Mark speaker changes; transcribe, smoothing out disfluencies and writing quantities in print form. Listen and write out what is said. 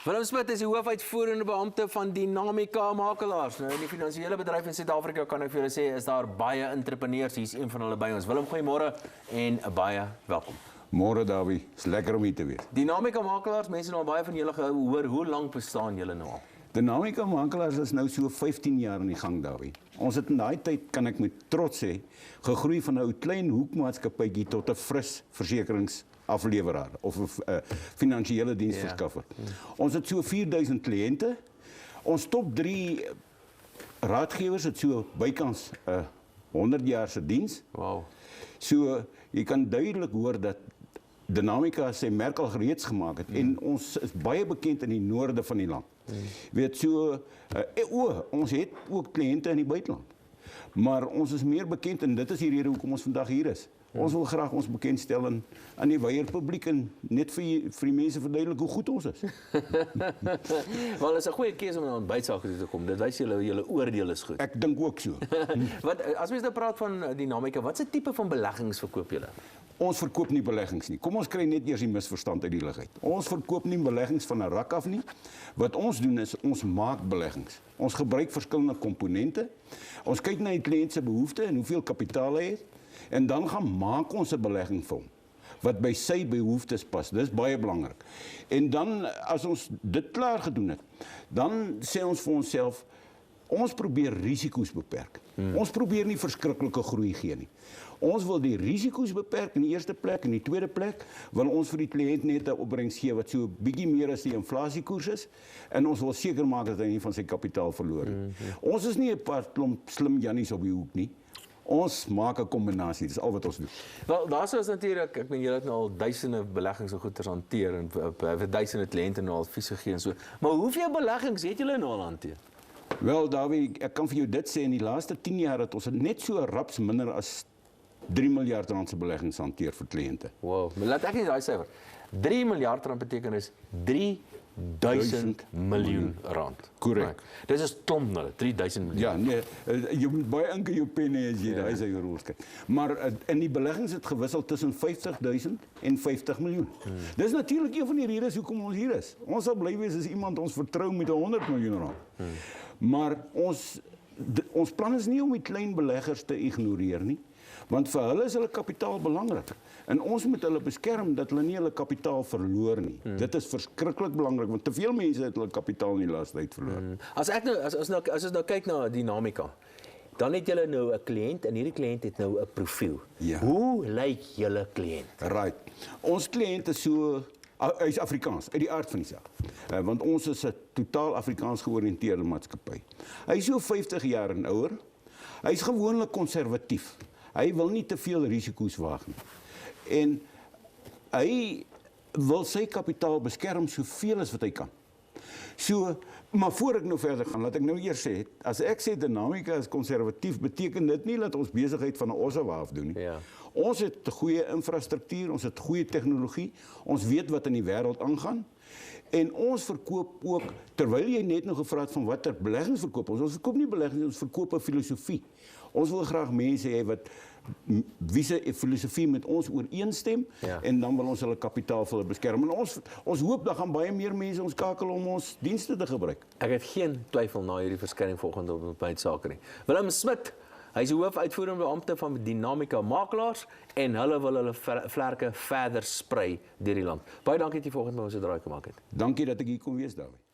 Speaker 1: Willem Smit is die hoofuitvoerende beampte van Dynamica Makelaars. Nou, in die finansiële bedryf in Suid-Afrika kan ek vir julle sê, is daar baie entrepreneurs. Hier is een van hulle by ons. Willem, goeiemôre en baie welkom.
Speaker 2: Môre Dawie, is lekker om hier te wees.
Speaker 1: Dynamica Makelaars, mense het al baie van julle gehoor. Hoe lank bestaan julle nou al?
Speaker 2: Dynamica Makelaars is nou so 15 jaar in die gang, Dawie. Ons het in daai tyd, kan ek met trots sê, gegroei van 'n ou klein hoekmaatskappytjie tot 'n fris versekeringsafleweraar of 'n finansiële diensverskaffer. Ons het so 4000 kliënte. Ons top 3 raadgewers het so bykans 100 jaar se diens.
Speaker 1: Wow.
Speaker 2: So jy kan duidelik hoor dat Dynamica sy merk al reeds gemaak het en ons is baie bekend in die noorde van die land. Weet so ons het ook kliënte in die buiteland. Maar ons is meer bekend en dit is die rede hoekom ons vandag hier is. Ons wil graag ons bekendstel aan die wyeer publiek en net vir die mense verduidelik hoe goed ons is.
Speaker 1: Wel, is 'n goeie keuse om na ontbytsaak toe te kom. Dit wys julle oordeel is goed.
Speaker 2: Ek dink ook so.
Speaker 1: Wat as mens nou praat van Dynamica, wat se tipe van beleggings verkoop julle?
Speaker 2: Ons verkoop nie beleggings nie. Kom ons kry net eers die misverstand uit die lig uit. Ons verkoop nie beleggings van 'n rak af nie. Wat ons doen is ons maak beleggings. Ons gebruik verskillende komponente. Ons kyk na die kliënt se behoeftes en hoeveel kapitaal hy het en dan gaan maak ons 'n belegging vir hom wat by sy behoeftes pas. Dis baie belangrik. En dan as ons dit klaar gedoen het, dan sê ons vir onsself ons probeer risiko's beperk. Ons probeer nie verskriklike groei gee nie. Ons wil die risiko's beperk in die eerste plek en in die tweede plek wil ons vir die kliënt net 'n opbrengs gee wat so bietjie meer as die inflasiekoers is en ons wil seker maak dat hy nie van sy kapitaal verloor nie. Ons is nie 'n paar klomp slim jannies op die hoek nie. Ons maak 'n kombinasie, dis al wat ons doen.
Speaker 1: Wel, daar is natuurlik, ek meen julle het nou al duisende beleggings en goeders hanteer en vir duisende kliënte nou al advies gegee en so. Maar hoeveel beleggings het julle nou al hanteer?
Speaker 2: Wel, Dawie, ek kan vir jou dit sê, in die laaste 10 jaar het ons net so raps minder as 3 miljard rand se beleggings hanteer vir kliënte.
Speaker 1: Wow, maar laat ek net daai syfer. 3 miljard rand beteken is 3000 miljoen rand.
Speaker 2: Korrek.
Speaker 1: Dis is klomp nou, 3000 miljoen.
Speaker 2: Ja, nee, jy moet baie ink in jou pen hê as jy daai syfer kyk. Maar in die beleggings het gewissel tussen 50.000 en 50 miljoen. Dis natuurlik een van die redes hoekom ons hier is. Ons sal bly wees as iemand ons vertrou met 100 miljoen rand. Maar ons plan is nie om die klein beleggers te ignoreer nie, want vir hulle is hulle kapitaal belangrik. En ons moet hulle beskerm dat hulle nie hulle kapitaal verloor nie. Dit is verskriklik belangrik want te veel mense het hulle kapitaal in die laaste tyd verloor.
Speaker 1: As ons nou kyk na Dynamica, dan het julle nou 'n kliënt en hierdie kliënt het nou 'n profiel.
Speaker 2: Ja.
Speaker 1: Hoe lyk julle kliënt?
Speaker 2: Right. Ons kliënt is so hy is Afrikaans uit die aard van die saak. Want ons is 'n totaal Afrikaans georiënteerde maatskappy. Hy is so 50 jaar en ouer. Hy is gewoonlik konservatief. Hy wil nie te veel risiko's waag nie. En hy wil sy kapitaal beskerm soveel as wat hy kan. So, maar voor ek nou verder gaan, laat ek nou eers sê, as ek sê Dynamica is konservatief, beteken dit nie dat ons besigheid van 'n ossewa af doen nie.
Speaker 1: Ja.
Speaker 2: Ons het 'n goeie infrastruktuur, ons het goeie tegnologie, ons weet wat in die wêreld aangaan. En ons verkoop ook, terwyl jy net nou gevra het van watter beleggings verkoop ons verkoop nie beleggings, ons verkoop 'n filosofie. Ons wil graag mense hê wat wie se filosofie met ons ooreenstem en dan wil ons hulle kapitaal vir hulle beskerm. En ons hoop dat gaan baie meer mense ons skakel om ons dienste te gebruik.
Speaker 1: Ek het geen twyfel na hierdie verskyning volgende op ontbytsake nie. Willem Smit, hy is die hoofuitvoerende beampte van Dynamica Makelaars en hulle wil hulle vlerke verder sprei deur die land. Baie dankie dat jy volgende by ons 'n draai gemaak het.
Speaker 2: Dankie dat ek hier kon wees, Dawie.